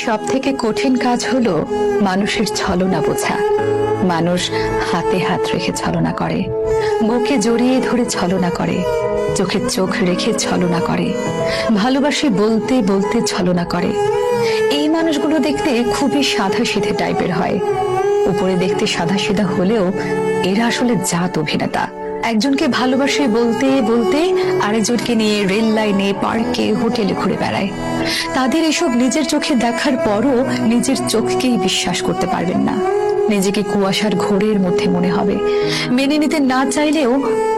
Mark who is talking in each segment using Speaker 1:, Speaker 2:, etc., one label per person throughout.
Speaker 1: সব থেকে কঠিন কাজ হলো মানুষের ছলনা বোঝা। মানুষ হাতে হাত রেখে ছলনা করে, বুকে জড়িয়ে ধরে ছলনা করে, চোখে চোখ রেখে ছলনা করে, ভালোবাসি বলতে বলতে ছলনা করে। এই মানুষগুলো দেখতে খুবই সাদা সিধে টাইপের হয়। উপরে দেখতে সাদা সিধা হলেও এরা আসলে জাত অভিনেতা। একজনকে ভালোবাসে বলতে বলতে আরেকজনকে নিয়ে রেল লাইনে, পার্কে, হোটেলে ঘুরে বেড়ায়। তাদের এসব নিজের চোখে দেখার পরও নিজের চোখকেই বিশ্বাস করতে পারবেন না। নিজেকে কুয়াশার ঘোরের মধ্যে মনে হবে, মেনে নিতে না চাইলেও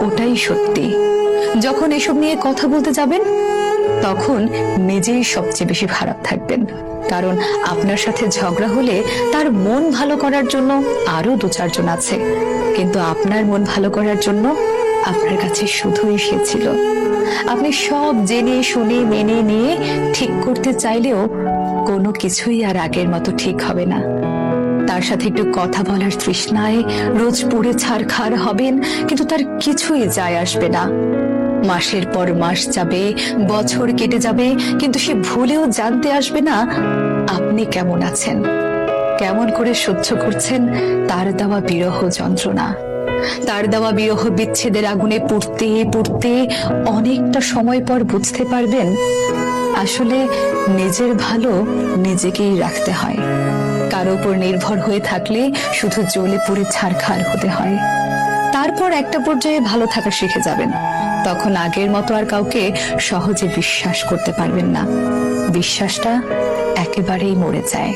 Speaker 1: ওটাই সত্যি। যখন এসব নিয়ে কথা বলতে যাবেন তখন নিজেই সবচেয়ে বেশি খারাপ থাকবেন, কারণ আপনার সাথে ঝগড়া হলে তার মন ভালো করার জন্য আরো দু চারজন আছে, কিন্তু আপনার মন ভালো করার জন্য আপনার কাছে শুধুই সে ছিল। আপনি সব জেনে শুনে মেনে নিয়ে ঠিক করতে চাইলেও কোনো কিছুই আর আগের মতো ঠিক হবে না। তার সাথে একটু কথা বলার তৃষ্ণায় রোজ পুড়ে ছারখার হবেন, কিন্তু তার কিছুই যায় আসবে না। মাসের পর মাস যাবে, বছর কেটে যাবে, কিন্তু সে ভুলেও জানতে আসবে না আপনি কেমন আছেন, কেমন করে সহ্য করছেন তার দেওয়া বিরহ যন্ত্রণা। তার দেওয়া বিরহ বিচ্ছেদের আগুনে পুড়তে পুড়তে অনেকটা সময় পর বুঝতে পারবেন আসলে নিজের ভালো নিজেকেই রাখতে হয়। কারো উপর নির্ভর হয়ে থাকলে শুধু জ্বলে পুড়ে ছারখার হতে হয়। তারপর একটা পর্যায়ে ভালো থাকা শিখে যাবেন, তখন আগের মতো আর কাউকে সহজে বিশ্বাস করতে পারবেন না। বিশ্বাসটা একেবারেই মরে যায়।